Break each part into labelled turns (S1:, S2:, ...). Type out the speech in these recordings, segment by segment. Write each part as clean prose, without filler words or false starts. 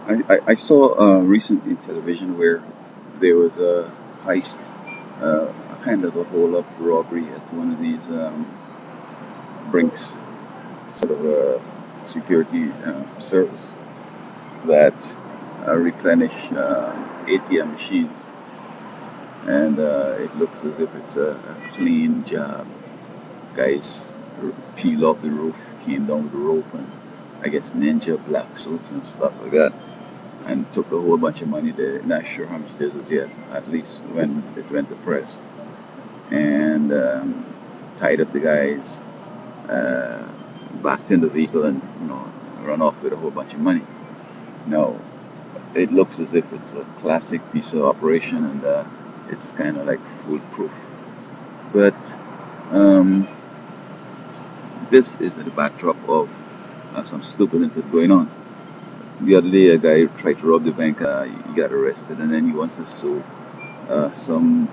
S1: I saw recently television where there was a heist, a kind of a hold-up robbery at one of these brinks, sort of a security service that replenish ATM machines, and it looks as if it's a clean job. Guys peeled off the roof, came down with the rope, and I guess ninja black suits and stuff like that, and took a whole bunch of money. They're not sure how much this was yet, at least when it went to press, and tied up the guys, uh, backed in the vehicle, and run off with a whole bunch of money. Now it looks as if it's a classic piece of operation, and it's kind of like foolproof. But um, this is the backdrop of some stupidness that's going on. The other day, a guy tried to rob the bank. He got arrested, and then he wants to sue some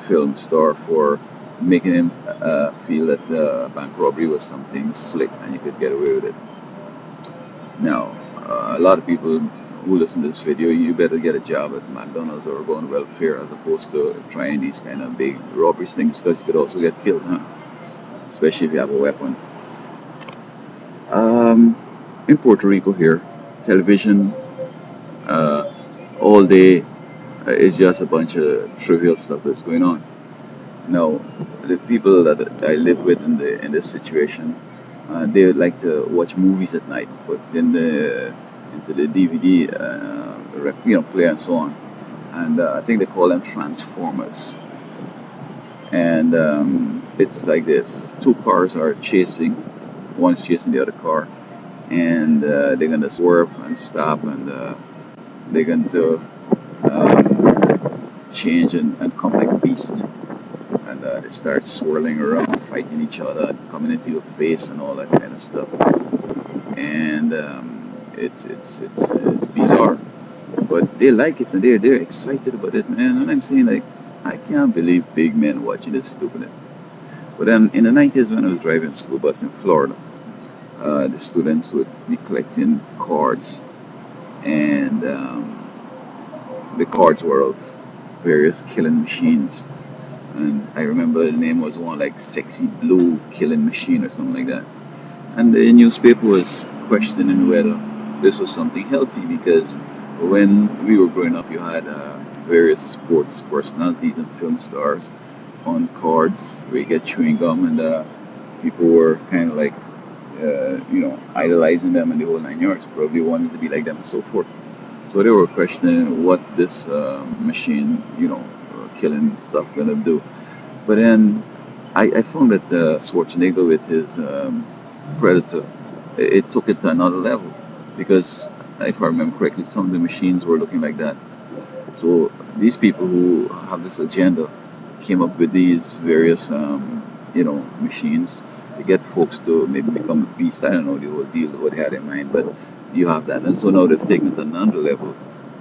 S1: film star for making him feel that bank robbery was something slick and you could get away with it. Now, a lot of people who listen to this video, you better get a job at McDonald's or go on welfare as opposed to trying these kind of big robbery things because you could also get killed, huh? Especially if you have a weapon. Um, in Puerto Rico here, television uh, all day is just a bunch of trivial stuff that's going on. Now, the people that I live with in this situation, they would like to watch movies at night, put in the into the DVD, player and so on. And I think they call them transformers. And it's like this: two cars are chasing, one's chasing the other car, and they're gonna swerve and stop, and they're going to change and come like beasts. And they start swirling around, fighting each other, coming into your face, and all that kind of stuff. And it's bizarre, but they like it and they're excited about it, man. And I'm saying like, I can't believe big men watching this stupidness. But then in the 90s, when I was driving school bus in Florida, the students would be collecting cards, and the cards were of various killing machines. And I remember the name was one like Sexy Blue Killing Machine or something like that. And the newspaper was questioning whether this was something healthy because when we were growing up, you had various sports personalities and film stars on cards where you get chewing gum, and people were kind of like, idolizing them and the whole 9 yards, probably wanted to be like them and so forth. So they were questioning what this machine, killing stuff gonna do. But then I found that Schwarzenegger with his Predator, it took it to another level because if I remember correctly, some of the machines were looking like that. So these people who have this agenda came up with these various, machines to get folks to maybe become a beast. I don't know the whole deal, what they had in mind, but you have that. And so now they've taken it to another level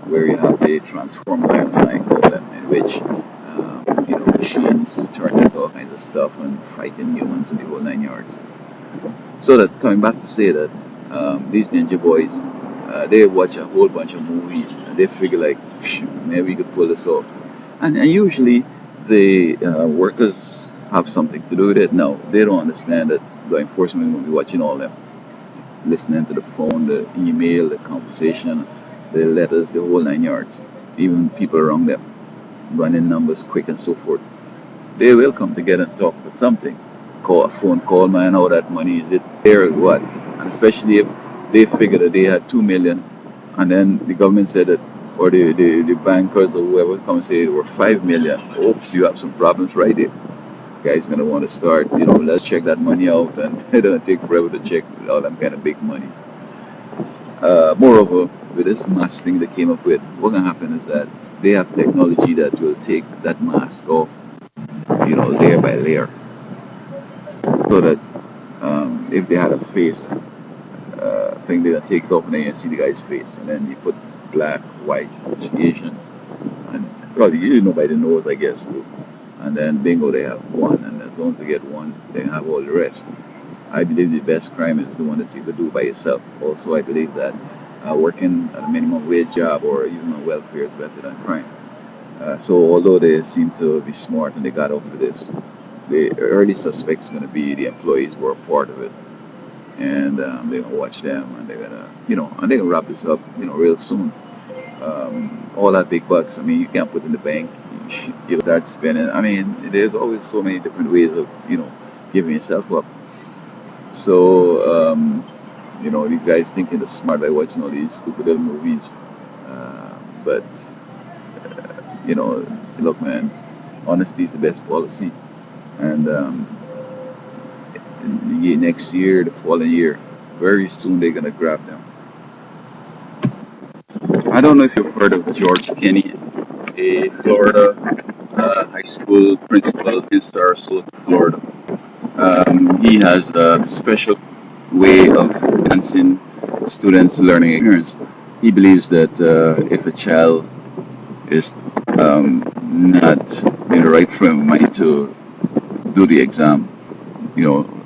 S1: where you have the transformer lions, I call them, in which machines turn into all kinds of stuff and fighting humans in the whole 9 yards. So that coming back to say that these ninja boys, they watch a whole bunch of movies and they figure like, maybe we could pull this off. And usually the workers have something to do with it. No, they don't understand that the enforcement will be watching all them, listening to the phone, the email, the conversation, the letters, the whole 9 yards. Even people around them, running numbers quick and so forth. They will come together and talk about something. Call a phone call, man, how that money is it there or what? And especially if they figure that they had 2 million and then the government said that, or the bankers or whoever come and say it were 5 million. Oops, you have some problems right there. Guys gonna want to start, let's check that money out, and it don't take forever to check all them kind of big monies. Moreover, with this mask thing they came up with, what's gonna happen is that they have technology that will take that mask off, layer by layer, so that if they had a face thing, they're gonna take it off and then you see the guy's face, and then you put black, white, Asian, and well, you know by the nose, I guess too. And then bingo, they have one, and as long as they get one, they have all the rest. I believe the best crime is the one that you could do by yourself. Also, I believe that working at a minimum wage job or even on welfare is better than crime. So although they seem to be smart and they got over this, the early suspects going to be the employees who are part of it, and they're gonna watch them, and they're gonna, and they're gonna wrap this up, real soon. All that big bucks, I mean, you can't put in the bank. You start spending. I mean, there's always so many different ways of, giving yourself up. So, these guys thinking they're smart by watching all these stupid little movies. But, you know, look, man, honesty is the best policy. And next year, the following year, very soon they're gonna grab them. I don't know if you've heard of George Kenny, a Florida high school principal in Sarasota, Florida. He has a special way of enhancing students' learning experience. He believes that if a child is not in the right frame of mind to do the exam,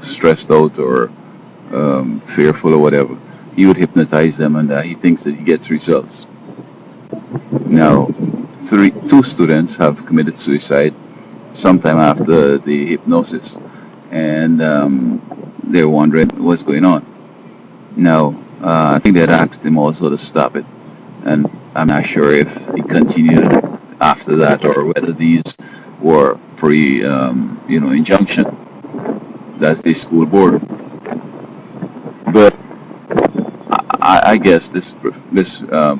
S1: stressed out or fearful or whatever, he would hypnotize them, and he thinks that he gets results. Now, two students have committed suicide sometime after the hypnosis, and they're wondering what's going on. Now, I think they had asked him also to stop it, and I'm not sure if he continued after that or whether these were pre, injunction. That's the school board. But I guess this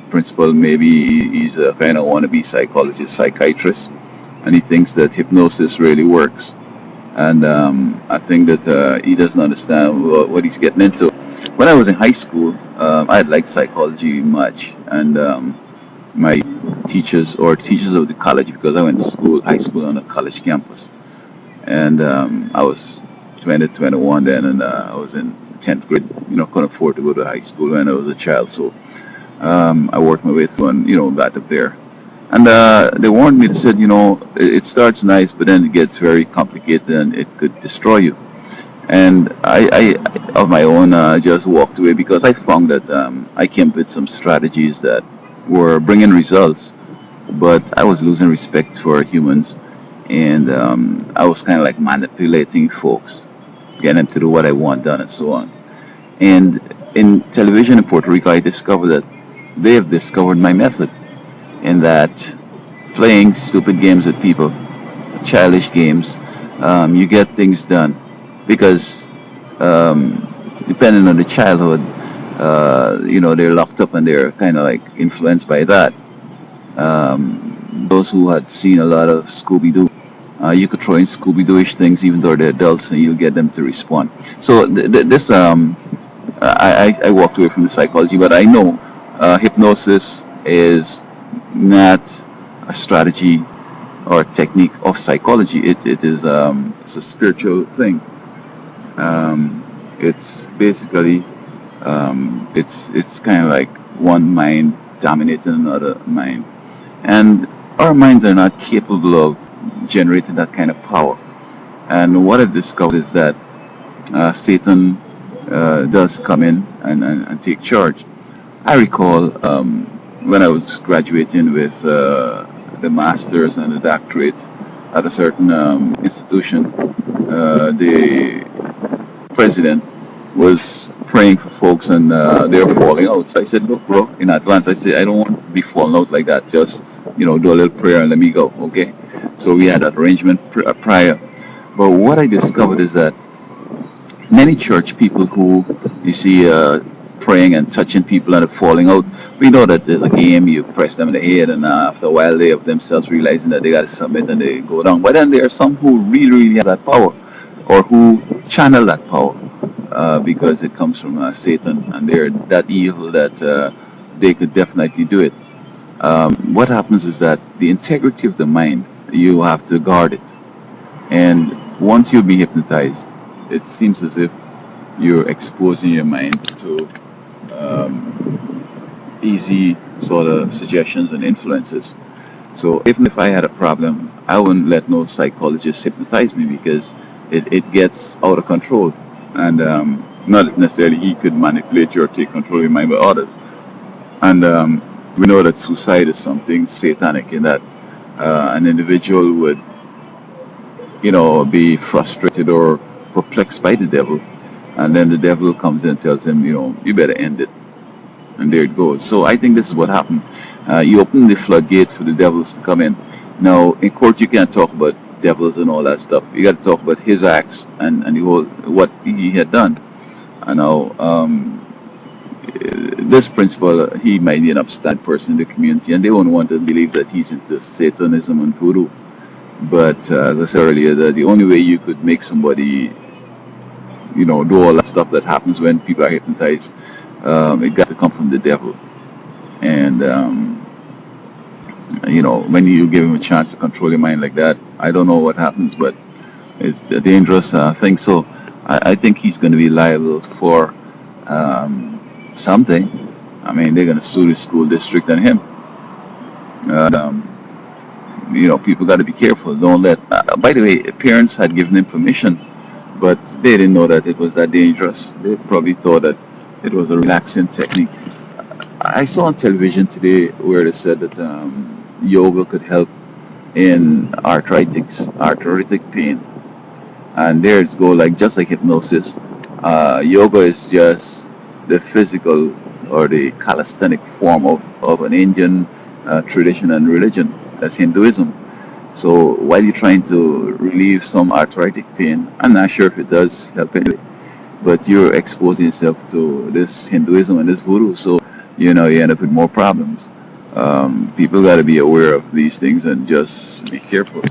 S1: principal, maybe he's a kind of wannabe psychologist, psychiatrist, and he thinks that hypnosis really works. And I think that he doesn't understand what he's getting into. When I was in high school, I liked psychology much, and my teachers or teachers of the college, because I went to school, high school on a college campus, and I was 20, 21 then, and I was in 10th grade. Couldn't afford to go to high school when I was a child, so I worked my way through and got up there. And they warned me. They said, it starts nice, but then it gets very complicated and it could destroy you. And I of my own, just walked away because I found that I came up with some strategies that were bringing results, but I was losing respect for humans, and I was kind of like manipulating folks, getting them to do what I want done, and so on. And in television in Puerto Rico, I discovered that they have discovered my method, in that playing stupid games with people, childish games, you get things done. Because depending on the childhood, they're locked up and they're kind of like influenced by that. Those who had seen a lot of Scooby-Doo, you could throw in Scooby-Doo-ish things even though they're adults, and you'll get them to respond. So this, I walked away from the psychology, but I know hypnosis is not a strategy or technique of psychology. It is it's a spiritual thing. It's basically it's kind of like one mind dominating another mind, and our minds are not capable of generating that kind of power. And what I've discovered is that Satan does come in and take charge. I recall when I was graduating with the masters and the doctorate at a certain institution, the president was praying for folks, and they were falling out. So I said, look, bro, in advance, I said, I don't want to be falling out like that. Just, do a little prayer and let me go, okay? So we had that arrangement prior. But what I discovered is that many church people who you see praying and touching people and falling out, we know that there's a game, you press them in the head, and after a while they have themselves realizing that they got to submit and they go down. But then there are some who really, really have that power, or who channel that power, because it comes from Satan, and they're that evil that they could definitely do it. What happens is that the integrity of the mind, you have to guard it. And once you be hypnotized, it seems as if you're exposing your mind to easy sort of suggestions and influences. So even if I had a problem, I wouldn't let no psychologist hypnotize me, because it gets out of control. And not necessarily he could manipulate you or take control of your mind, but others. And we know that suicide is something satanic in that an individual would, be frustrated or perplexed by the devil. And then the devil comes in and tells him, you better end it. And there it goes. So I think this is what happened. You open the floodgate for the devils to come in. Now, in court, you can't talk about devils and all that stuff. You got to talk about his acts and the whole, what he had done. I know this principal, he might be an upstanding person in the community, and they won't want to believe that he's into Satanism and voodoo. But as I said earlier, the only way you could make somebody, do all that stuff that happens when people are hypnotized, it got to come from the devil. And when you give him a chance to control your mind like that, I don't know what happens, but it's a dangerous thing. So I think he's going to be liable for something. I mean, they're going to sue the school district and him. And, people got to be careful. Don't let. By the way, parents had given him permission, but they didn't know that it was that dangerous. They probably thought that it was a relaxing technique. I saw on television today where they said that yoga could help in arthritic pain. And there's go like just like hypnosis. Yoga is just the physical or the calisthenic form of an Indian tradition and religion. That's Hinduism. So while you're trying to relieve some arthritic pain, I'm not sure if it does help anyway, but you're exposing yourself to this Hinduism and this voodoo. So you end up with more problems. People got to be aware of these things and just be careful.